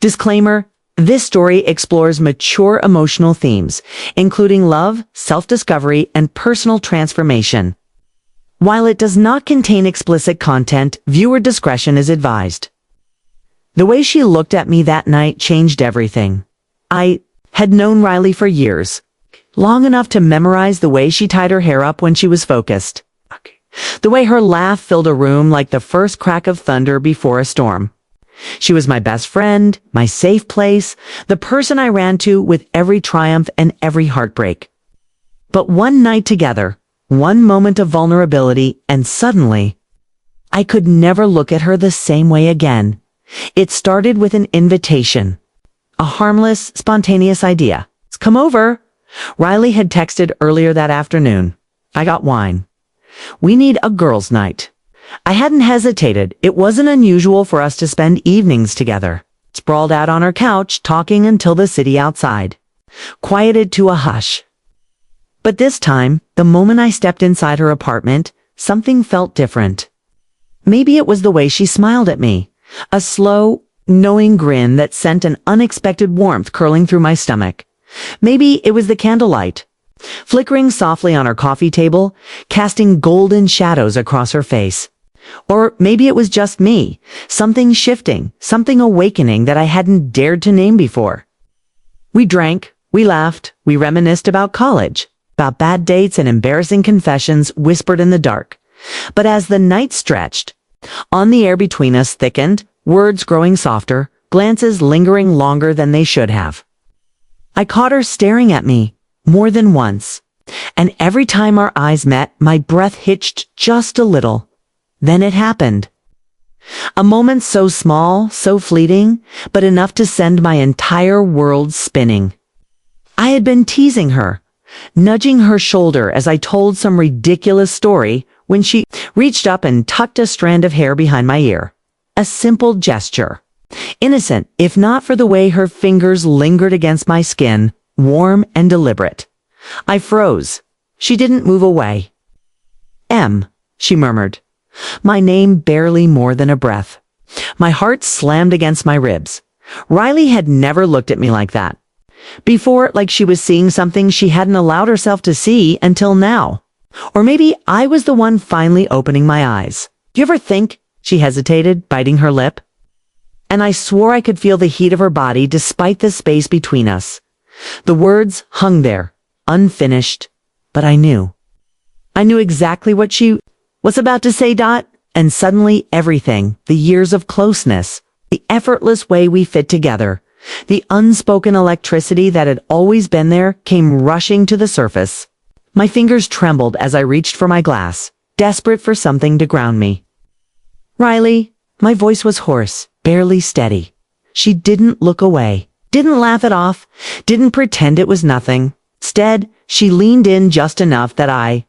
Disclaimer: this story explores mature emotional themes, including love, self-discovery, and personal transformation. While it does not contain explicit content, viewer discretion is advised. The way she looked at me that night changed everything. I had known Riley for years, long enough to memorize the way she tied her hair up when she was focused. The way her laugh filled a room like the first crack of thunder before a storm. She was my best friend, my safe place, the person I ran to with every triumph and every heartbreak. But one night together, one moment of vulnerability, and suddenly, I could never look at her the same way again. It started with an invitation. A harmless, spontaneous idea. "Come over." Riley had texted earlier that afternoon. "I got wine. We need a girls' night." I hadn't hesitated. It wasn't unusual for us to spend evenings together, sprawled out on our couch, talking until the city outside quieted to a hush. But this time, the moment I stepped inside her apartment, something felt different. Maybe it was the way she smiled at me, a slow, knowing grin that sent an unexpected warmth curling through my stomach. Maybe it was the candlelight, flickering softly on her coffee table, casting golden shadows across her face. Or maybe it was just me, something shifting, something awakening that I hadn't dared to name before. We drank, we laughed, we reminisced about college, about bad dates and embarrassing confessions whispered in the dark. But as the night stretched, on the air between us thickened, words growing softer, glances lingering longer than they should have. I caught her staring at me more than once, and every time our eyes met, my breath hitched just a little. Then it happened. A moment so small, so fleeting, but enough to send my entire world spinning. I had been teasing her, nudging her shoulder as I told some ridiculous story when she reached up and tucked a strand of hair behind my ear. A simple gesture. Innocent, if not for the way her fingers lingered against my skin, warm and deliberate. I froze. She didn't move away. She murmured. My name barely more than a breath. My heart slammed against my ribs. Riley had never looked at me like that. Before, like she was seeing something she hadn't allowed herself to see until now. Or maybe I was the one finally opening my eyes. "Do you ever think?" She hesitated, biting her lip. And I swore I could feel the heat of her body despite the space between us. The words hung there, unfinished, but I knew. I knew exactly what she was about to say, and suddenly everything, the years of closeness, the effortless way we fit together, the unspoken electricity that had always been there came rushing to the surface. My fingers trembled as I reached for my glass, desperate for something to ground me. "Riley," my voice was hoarse, barely steady. She didn't look away, didn't laugh it off, didn't pretend it was nothing. Instead, she leaned in just enough that I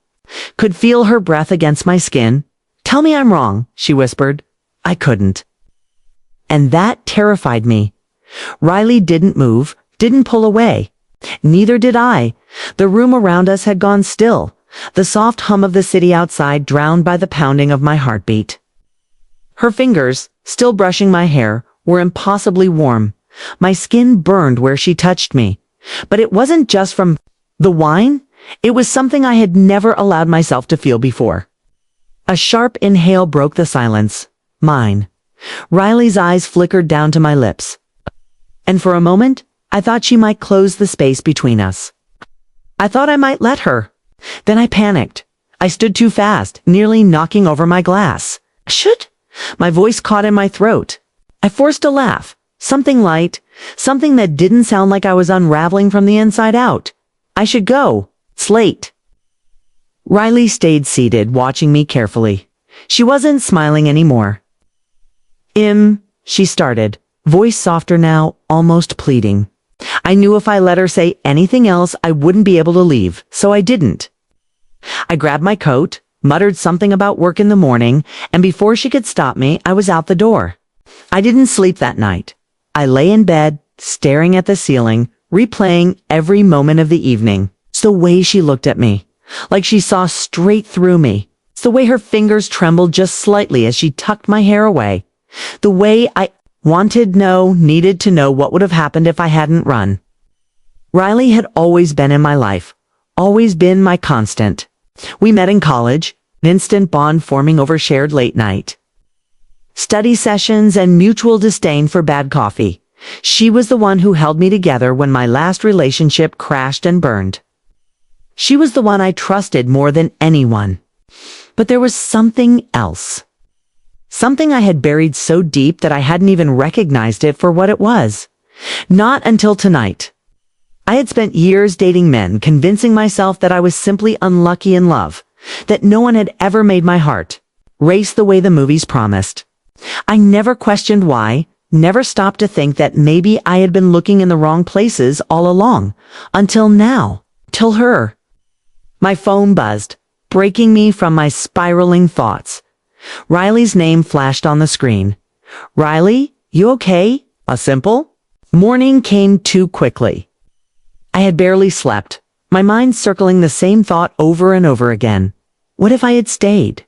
could feel her breath against my skin. "Tell me I'm wrong," she whispered. I couldn't. And that terrified me. Riley didn't move, didn't pull away. Neither did I. The room around us had gone still, the soft hum of the city outside drowned by the pounding of my heartbeat. Her fingers, still brushing my hair, were impossibly warm. My skin burned where she touched me. But it wasn't just from the wine. It was something I had never allowed myself to feel before. A sharp inhale broke the silence. Mine. Riley's eyes flickered down to my lips. And for a moment, I thought she might close the space between us. I thought I might let her. Then I panicked. I stood too fast, nearly knocking over my glass. "Should?" My voice caught in my throat. I forced a laugh. Something light. Something that didn't sound like I was unraveling from the inside out. "I should go. It's late." Riley stayed seated, watching me carefully. She wasn't smiling anymore. She started, voice softer now, almost pleading. I knew if I let her say anything else, I wouldn't be able to leave, so I didn't. I grabbed my coat, muttered something about work in the morning, and before she could stop me, I was out the door. I didn't sleep that night. I lay in bed, staring at the ceiling, replaying every moment of the evening. It's the way she looked at me, like she saw straight through me. It's the way her fingers trembled just slightly as she tucked my hair away. The way needed to know what would have happened if I hadn't run. Riley had always been in my life, always been my constant. We met in college, an instant bond forming over shared late night study sessions and mutual disdain for bad coffee. She was the one who held me together when my last relationship crashed and burned. She was the one I trusted more than anyone. But there was something else. Something I had buried so deep that I hadn't even recognized it for what it was. Not until tonight. I had spent years dating men, convincing myself that I was simply unlucky in love, that no one had ever made my heart race the way the movies promised. I never questioned why, never stopped to think that maybe I had been looking in the wrong places all along, until now, till her. My phone buzzed, breaking me from my spiraling thoughts. Riley's name flashed on the screen. Riley, you okay? A simple? Morning came too quickly. I had barely slept, my mind circling the same thought over and over again. What if I had stayed?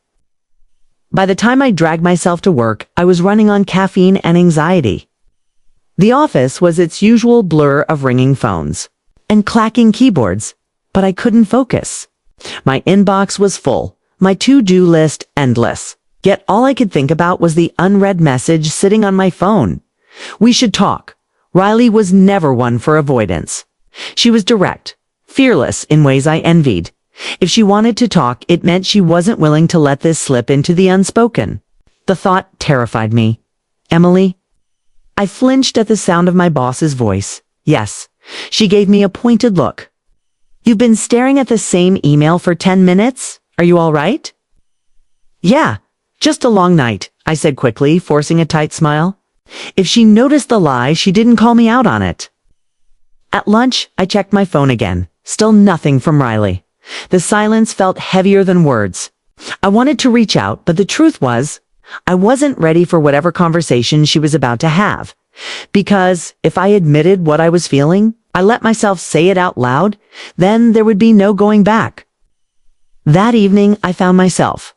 By the time I dragged myself to work, I was running on caffeine and anxiety. The office was its usual blur of ringing phones and clacking keyboards, but I couldn't focus. My inbox was full, my to-do list endless. Yet all I could think about was the unread message sitting on my phone. We should talk. Riley was never one for avoidance. She was direct, fearless in ways I envied. If she wanted to talk, it meant she wasn't willing to let this slip into the unspoken. The thought terrified me. Emily? I flinched at the sound of my boss's voice. Yes. She gave me a pointed look. You've been staring at the same email for 10 minutes? Are you all right? Yeah, just a long night, I said quickly, forcing a tight smile. If she noticed the lie, she didn't call me out on it. At lunch, I checked my phone again. Still nothing from Riley. The silence felt heavier than words. I wanted to reach out, but the truth was, I wasn't ready for whatever conversation she was about to have. Because if I admitted what I was feeling, I let myself say it out loud, then there would be no going back. That evening, I found myself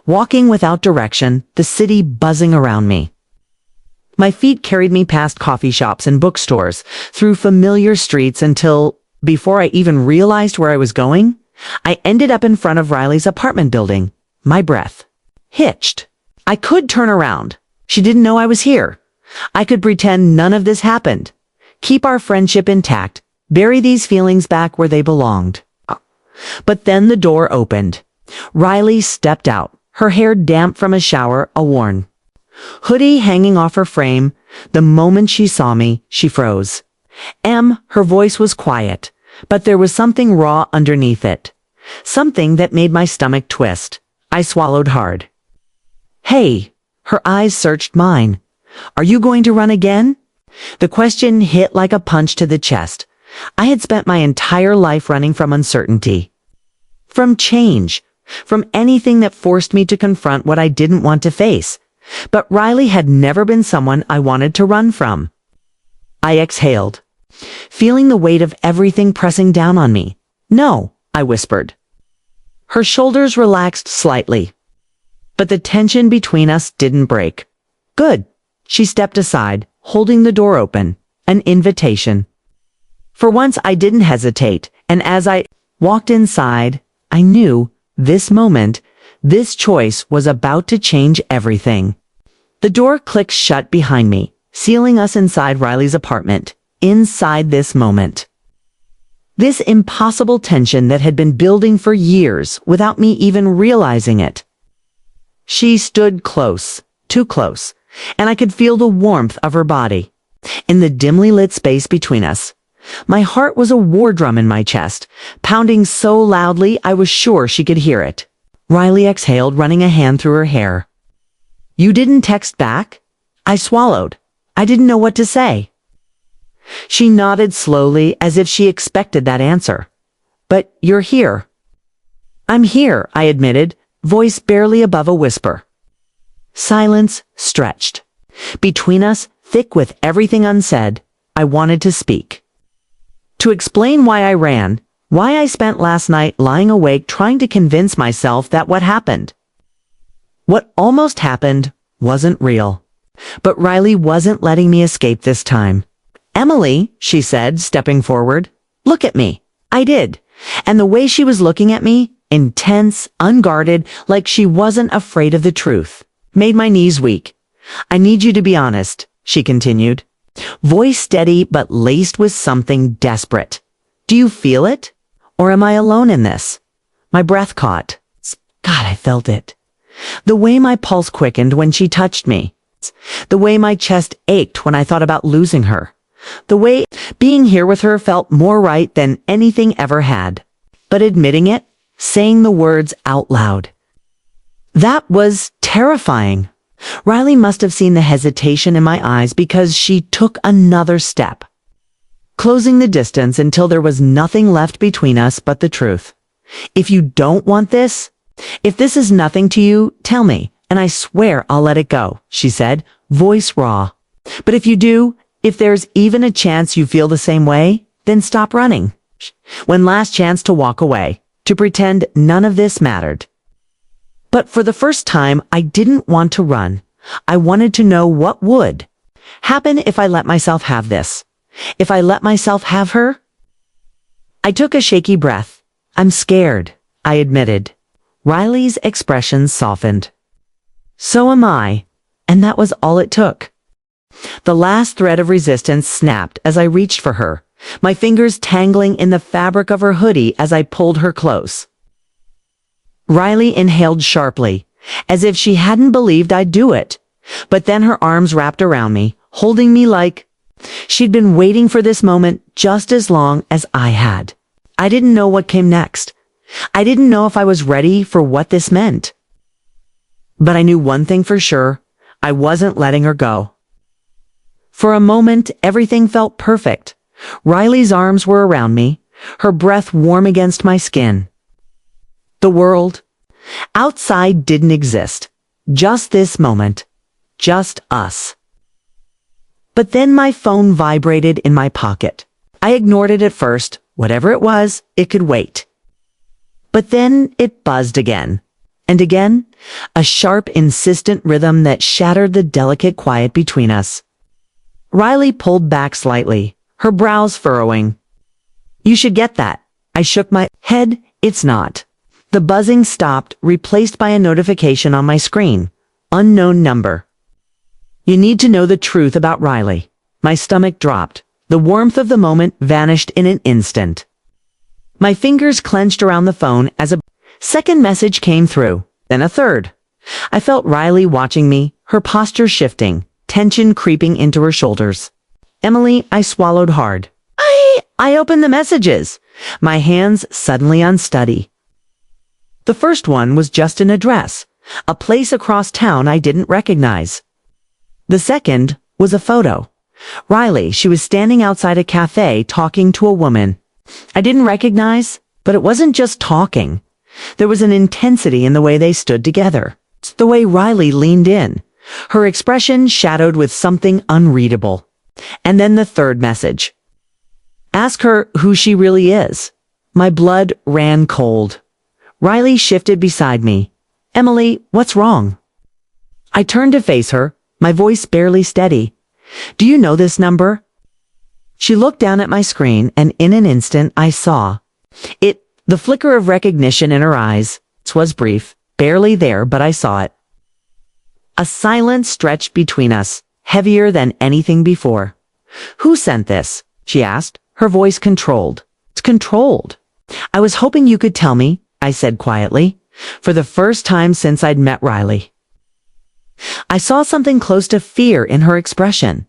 walking without direction, the city buzzing around me. My feet carried me past coffee shops and bookstores, through familiar streets until, before I even realized where I was going, I ended up in front of Riley's apartment building, my breath hitched. I could turn around. She didn't know I was here. I could pretend none of this happened. Keep our friendship intact, bury these feelings back where they belonged. But then the door opened. Riley stepped out, her hair damp from a shower, a worn hoodie hanging off her frame. The moment she saw me, she froze. Her voice was quiet, but there was something raw underneath it. Something that made my stomach twist. I swallowed hard. Hey, her eyes searched mine. Are you going to run again? The question hit like a punch to the chest. I had spent my entire life running from uncertainty. From change. From anything that forced me to confront what I didn't want to face. But Riley had never been someone I wanted to run from. I exhaled, feeling the weight of everything pressing down on me. No, I whispered. Her shoulders relaxed slightly. But the tension between us didn't break. Good. She stepped aside, holding the door open, an invitation. For once I didn't hesitate, and as I walked inside, I knew this moment, this choice was about to change everything. The door clicked shut behind me, sealing us inside Riley's apartment, inside this moment. This impossible tension that had been building for years without me even realizing it. She stood close, too close, and I could feel the warmth of her body. In the dimly lit space between us, my heart was a war drum in my chest, pounding so loudly I was sure she could hear it. Riley exhaled, running a hand through her hair. You didn't text back? I swallowed. I didn't know what to say. She nodded slowly as if she expected that answer. But you're here. I'm here, I admitted, voice barely above a whisper. Silence stretched. Between us, thick with everything unsaid, I wanted to speak. To explain why I ran, why I spent last night lying awake trying to convince myself that what almost happened, wasn't real. But Riley wasn't letting me escape this time. "Emily," she said, stepping forward. "Look at me." I did. And the way she was looking at me, intense, unguarded, like she wasn't afraid of the truth, made my knees weak. "I need you to be honest," she continued. Voice steady but laced with something desperate. "Do you feel it? Or am I alone in this?" My breath caught. God, I felt it. The way my pulse quickened when she touched me. The way my chest ached when I thought about losing her. The way being here with her felt more right than anything ever had. But admitting it, saying the words out loud, that was terrifying. Riley must have seen the hesitation in my eyes because she took another step, closing the distance until there was nothing left between us but the truth. "If you don't want this, if this is nothing to you, tell me, and I swear I'll let it go," she said, voice raw. "But if you do, if there's even a chance you feel the same way, then stop running." One last chance to walk away, to pretend none of this mattered. But for the first time, I didn't want to run. I wanted to know what would happen if I let myself have this. If I let myself have her. I took a shaky breath. "I'm scared," I admitted. Riley's expression softened. "So am I," and that was all it took. The last thread of resistance snapped as I reached for her, my fingers tangling in the fabric of her hoodie as I pulled her close. Riley inhaled sharply, as if she hadn't believed I'd do it. But then her arms wrapped around me, holding me like she'd been waiting for this moment just as long as I had. I didn't know what came next. I didn't know if I was ready for what this meant. But I knew one thing for sure. I wasn't letting her go. For a moment, everything felt perfect. Riley's arms were around me, her breath warm against my skin. The world outside didn't exist. Just this moment. Just us. But then my phone vibrated in my pocket. I ignored it at first. Whatever it was, it could wait. But then it buzzed again. And again, a sharp, insistent rhythm that shattered the delicate quiet between us. Riley pulled back slightly, her brows furrowing. "You should get that." I shook my head. "It's not." The buzzing stopped, replaced by a notification on my screen. Unknown number. "You need to know the truth about Riley." My stomach dropped. The warmth of the moment vanished in an instant. My fingers clenched around the phone as a second message came through, then a third. I felt Riley watching me, her posture shifting, tension creeping into her shoulders. "Emily," I swallowed hard. I opened the messages, my hands suddenly unsteady. The first one was just an address, a place across town I didn't recognize. The second was a photo. Riley, she was standing outside a cafe talking to a woman I didn't recognize, but it wasn't just talking. There was an intensity in the way they stood together, the way Riley leaned in, her expression shadowed with something unreadable. And then the third message. "Ask her who she really is." My blood ran cold. Riley shifted beside me. "Emily, what's wrong?" I turned to face her, my voice barely steady. "Do you know this number?" She looked down at my screen, and in an instant I saw it, the flicker of recognition in her eyes. It was brief, barely there, but I saw it. A silence stretched between us, heavier than anything before. "Who sent this?" she asked, her voice controlled. "It's controlled." "I was hoping you could tell me," I said quietly, for the first time since I'd met Riley. I saw something close to fear in her expression.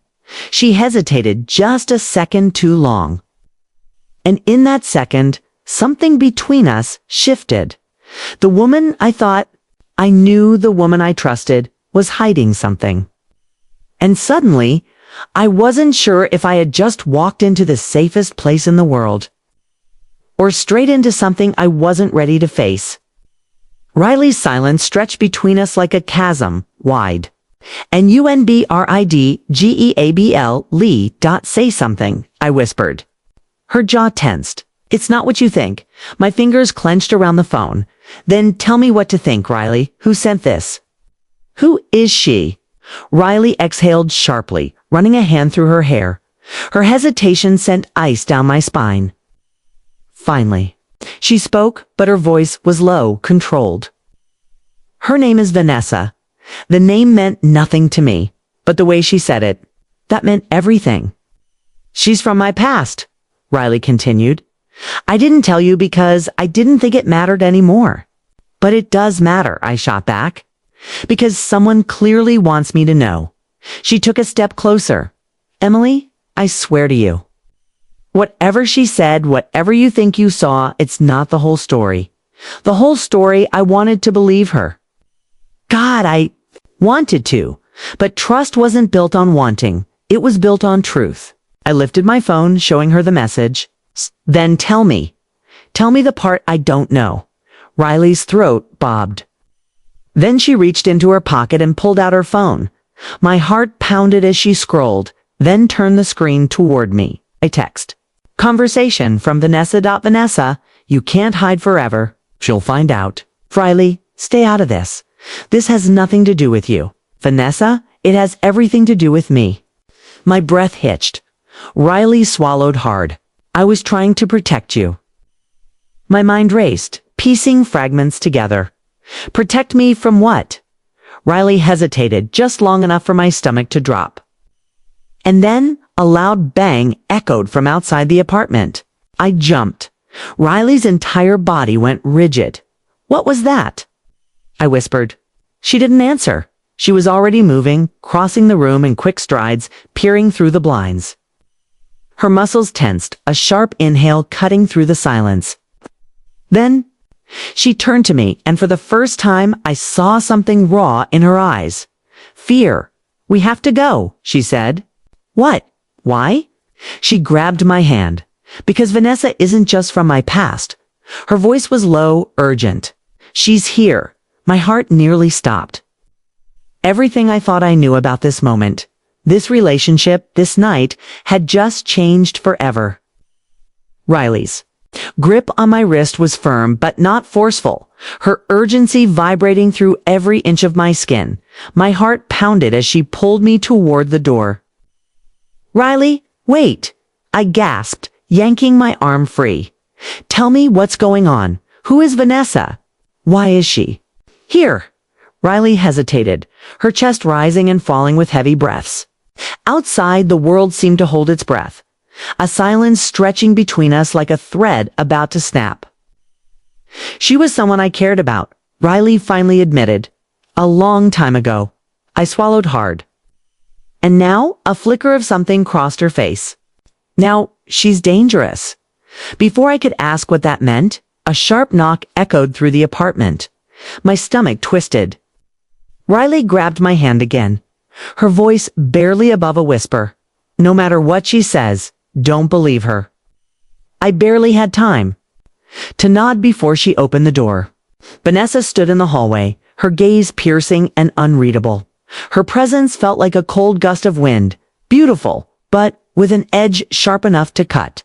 She hesitated just a second too long. And in that second, something between us shifted. The woman I knew the woman I trusted, was hiding something. And suddenly, I wasn't sure if I had just walked into the safest place in the world, or straight into something I wasn't ready to face. Riley's silence stretched between us like a chasm, wide. "And UNBRIDGEABL Lee. Say something," I whispered. Her jaw tensed. "It's not what you think." My fingers clenched around the phone. "Then tell me what to think, Riley. Who sent this?" "Who is she?" Riley exhaled sharply, running a hand through her hair. Her hesitation sent ice down my spine. Finally, she spoke, but her voice was low, controlled. Her name is Vanessa. The name meant nothing to me, but the way she said it, that meant everything. She's from my past, Riley continued. I didn't tell you because I didn't think it mattered anymore. But it does matter, I shot back. Because someone clearly wants me to know. She took a step closer. Emily, I swear to you. Whatever she said, whatever you think you saw, it's not the whole story. The whole story, I wanted to believe her. God, I wanted to. But trust wasn't built on wanting. It was built on truth. I lifted my phone, showing her the message. Then tell me. Tell me the part I don't know. Riley's throat bobbed. Then she reached into her pocket and pulled out her phone. My heart pounded as she scrolled, then turned the screen toward me. I text. Conversation from Vanessa. You can't hide forever. She'll find out. Riley, stay out of this. This has nothing to do with you. Vanessa, it has everything to do with me. My breath hitched. Riley swallowed hard. I was trying to protect you. My mind raced, piecing fragments together. Protect me from what? Riley hesitated just long enough for my stomach to drop. And then a loud bang echoed from outside the apartment. I jumped. Riley's entire body went rigid. What was that? I whispered. She didn't answer. She was already moving, crossing the room in quick strides, peering through the blinds. Her muscles tensed, a sharp inhale cutting through the silence. Then, she turned to me, and for the first time, I saw something raw in her eyes. Fear. We have to go, she said. What? Why? She grabbed my hand. Because Vanessa isn't just from my past. Her voice was low, urgent. She's here. My heart nearly stopped. Everything I thought I knew about this moment, this relationship, this night, had just changed forever. Riley's grip on my wrist was firm but not forceful, her urgency vibrating through every inch of my skin. My heart pounded as she pulled me toward the door. Riley, wait! I gasped, yanking my arm free. Tell me what's going on. Who is Vanessa? Why is she here? Riley hesitated, her chest rising and falling with heavy breaths. Outside, the world seemed to hold its breath, a silence stretching between us like a thread about to snap. She was someone I cared about, Riley finally admitted. A long time ago. I swallowed hard. And now, a flicker of something crossed her face. Now, she's dangerous. Before I could ask what that meant, a sharp knock echoed through the apartment. My stomach twisted. Riley grabbed my hand again, her voice barely above a whisper. No matter what she says, don't believe her. I barely had time to nod before she opened the door. Vanessa stood in the hallway, her gaze piercing and unreadable. Her presence felt like a cold gust of wind, beautiful, but with an edge sharp enough to cut.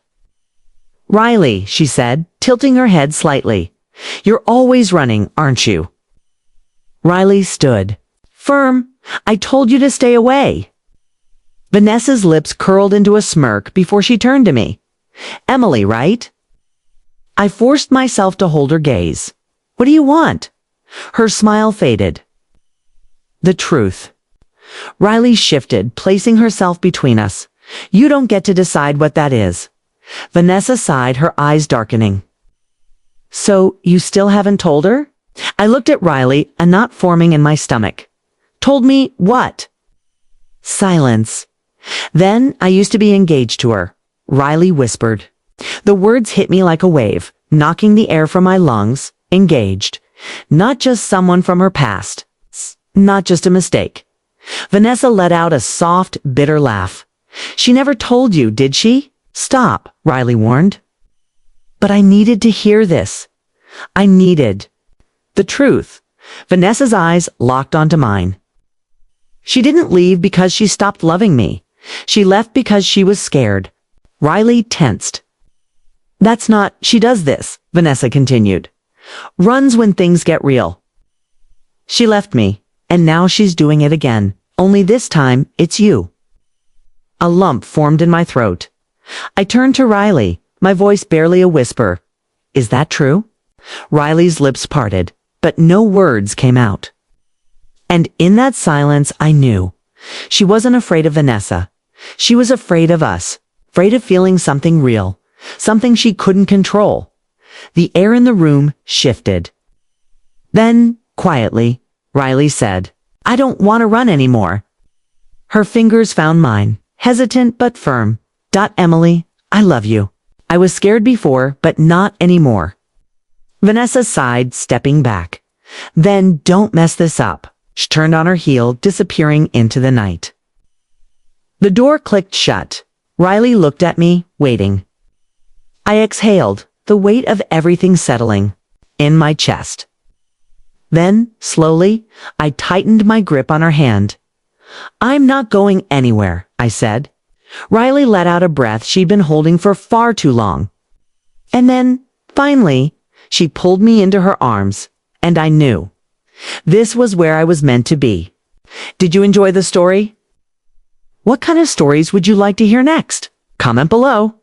Riley, she said, tilting her head slightly. You're always running, aren't you? Riley stood. Firm. I told you to stay away. Vanessa's lips curled into a smirk before she turned to me. Emily, right? I forced myself to hold her gaze. What do you want? Her smile faded. The truth. Riley shifted, placing herself between us. You don't get to decide what that is. Vanessa sighed, her eyes darkening. So, you still haven't told her? I looked at Riley, a knot forming in my stomach. Told me what? Silence. Then, I used to be engaged to her. Riley whispered. The words hit me like a wave, knocking the air from my lungs. Engaged. Not just someone from her past. Not just a mistake. Vanessa let out a soft, bitter laugh. She never told you, did she? Stop, Riley warned. But I needed to hear this. I needed the truth. Vanessa's eyes locked onto mine. She didn't leave because she stopped loving me. She left because she was scared. Riley tensed. That's not, she does this, Vanessa continued. Runs when things get real. She left me, and now she's doing it again. Only this time, it's you. A lump formed in my throat. I turned to Riley, my voice barely a whisper. Is that true? Riley's lips parted, but no words came out. And in that silence, I knew. She wasn't afraid of Vanessa. She was afraid of us, afraid of feeling something real, something she couldn't control. The air in the room shifted. Then, quietly, Riley said, I don't want to run anymore. Her fingers found mine, hesitant but firm. Emily, I love you. I was scared before, but not anymore. Vanessa sighed, stepping back. Then don't mess this up. She turned on her heel, disappearing into the night. The door clicked shut. Riley looked at me, waiting. I exhaled, the weight of everything settling in my chest. Then, slowly, I tightened my grip on her hand. I'm not going anywhere, I said. Riley let out a breath she'd been holding for far too long. And then, finally, she pulled me into her arms, and I knew. This was where I was meant to be. Did you enjoy the story? What kind of stories would you like to hear next? Comment below.